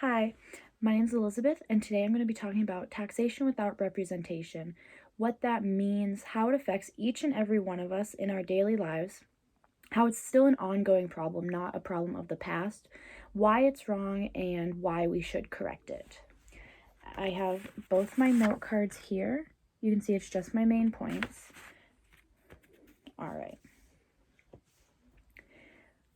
Hi, my name is Elizabeth, and today I'm going to be talking about taxation without representation, what that means, how it affects each and every one of us in our daily lives, how it's still an ongoing problem, not a problem of the past, why it's wrong, and why we should correct it. I have both my note cards here. You can see it's just my main points. All right.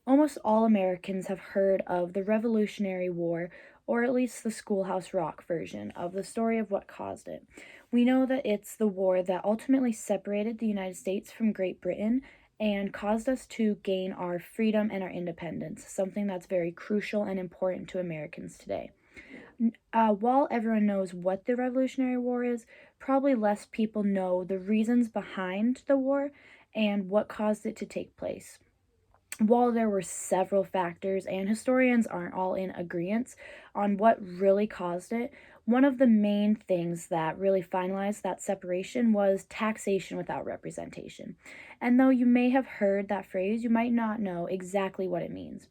Almost all Americans have heard of the Revolutionary War, or at least the Schoolhouse Rock version of the story of what caused it. We know that it's the war that ultimately separated the United States from Great Britain and caused us to gain our freedom and our independence, something that's very crucial and important to Americans today. While everyone knows what the Revolutionary War is, probably less people know the reasons behind the war and what caused it to take place. While there were several factors, and historians aren't all in agreement on what really caused it, one of the main things that really finalized that separation was taxation without representation. And though you may have heard that phrase, you might not know exactly what it means.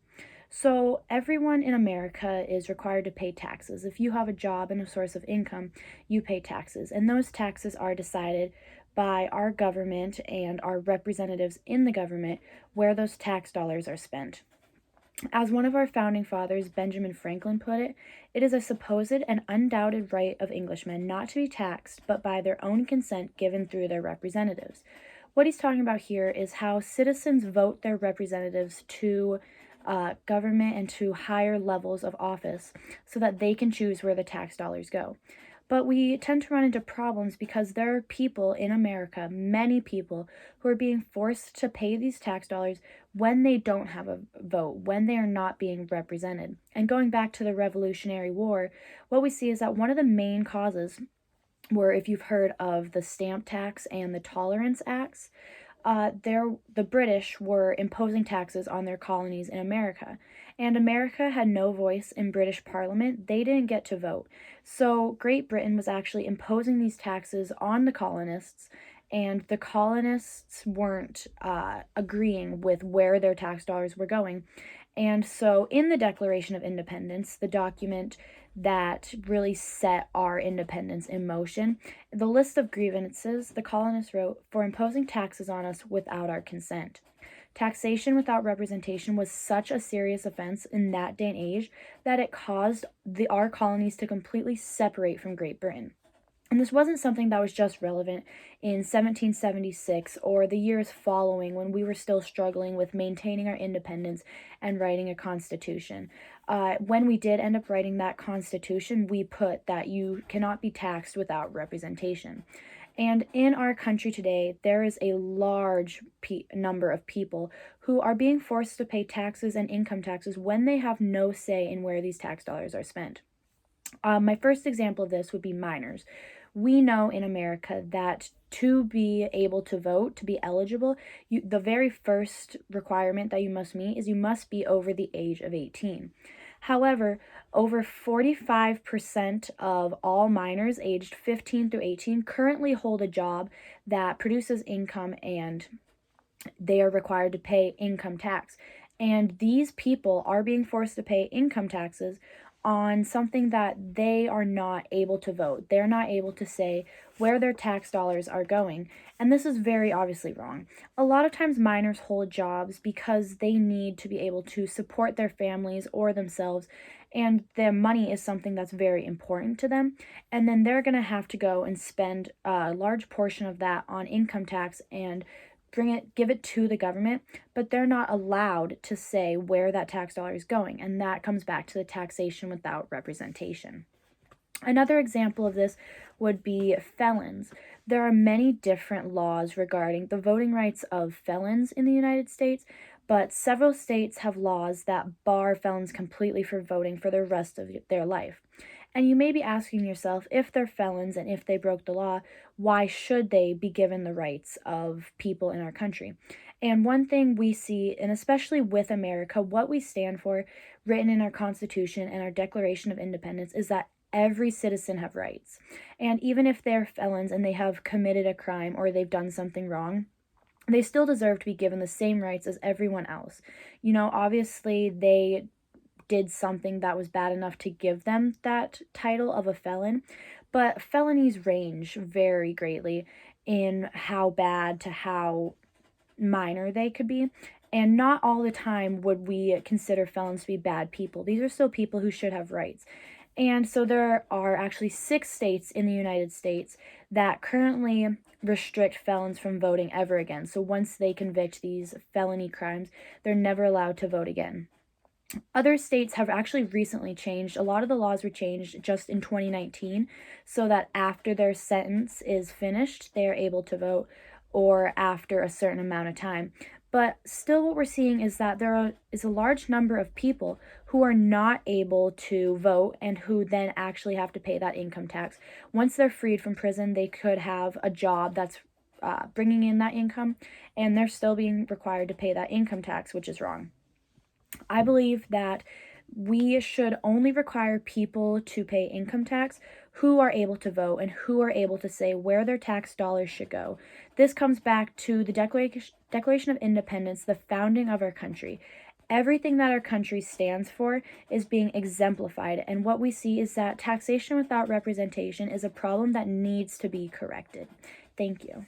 So, everyone in America is required to pay taxes. If you have a job and a source of income, you pay taxes. And those taxes are decided by our government and our representatives in the government where those tax dollars are spent. As one of our founding fathers, Benjamin Franklin, put it, it is a supposed and undoubted right of Englishmen not to be taxed, but by their own consent given through their representatives. What he's talking about here is how citizens vote their representatives to government and to higher levels of office so that they can choose where the tax dollars go. But we tend to run into problems because there are people in America, many people, who are being forced to pay these tax dollars when they don't have a vote, when they are not being represented. And going back to the Revolutionary War, what we see is that one of the main causes were, if you've heard of the Stamp Tax and the Tolerance Acts, the British were imposing taxes on their colonies in America, and America had no voice in British Parliament. They didn't get to vote. So Great Britain was actually imposing these taxes on the colonists, and the colonists weren't agreeing with where their tax dollars were going. And so, in the Declaration of Independence, the document that really set our independence in motion, the list of grievances the colonists wrote for imposing taxes on us without our consent. Taxation without representation was such a serious offense in that day and age that it caused our colonies to completely separate from Great Britain. And this wasn't something that was just relevant in 1776 or the years following when we were still struggling with maintaining our independence and writing a constitution. When we did end up writing that constitution, we put that you cannot be taxed without representation. And in our country today, there is a large number of people who are being forced to pay taxes and income taxes when they have no say in where these tax dollars are spent. My first example of this would be minors. We know in America that to be able to vote, to be eligible, the very first requirement that you must meet is you must be over the age of 18. However, over 45% of all minors aged 15 through 18 currently hold a job that produces income, and they are required to pay income tax. And these people are being forced to pay income taxes on something that they are not able to vote. They're not able to say where their tax dollars are going. And this is very obviously wrong. A lot of times minors hold jobs because they need to be able to support their families or themselves, and their money is something that's very important to them. And then they're going to have to go and spend a large portion of that on income tax and give it to the government, but they're not allowed to say where that tax dollar is going, and that comes back to the taxation without representation. Another example of this would be felons. There are many different laws regarding the voting rights of felons in the United States, but several states have laws that bar felons completely from voting for the rest of their life. And you may be asking yourself, if they're felons and if they broke the law, why should they be given the rights of people in our country? And one thing we see, and especially with America, what we stand for, written in our Constitution and our Declaration of Independence, is that every citizen have rights. And even if they're felons and they have committed a crime or they've done something wrong, they still deserve to be given the same rights as everyone else. Obviously, they did something that was bad enough to give them that title of a felon. But felonies range very greatly in how bad to how minor they could be. And not all the time would we consider felons to be bad people. These are still people who should have rights. And so there are actually 6 states in the United States that currently restrict felons from voting ever again. So once they convict these felony crimes, they're never allowed to vote again. Other states have actually recently changed. A lot of the laws were changed just in 2019 so that after their sentence is finished, they are able to vote, or after a certain amount of time. But still, what we're seeing is that is a large number of people who are not able to vote and who then actually have to pay that income tax. Once they're freed from prison, they could have a job that's bringing in that income, and they're still being required to pay that income tax, which is wrong. I believe that we should only require people to pay income tax who are able to vote and who are able to say where their tax dollars should go. This comes back to the Declaration of Independence, the founding of our country. Everything that our country stands for is being exemplified, and what we see is that taxation without representation is a problem that needs to be corrected. Thank you.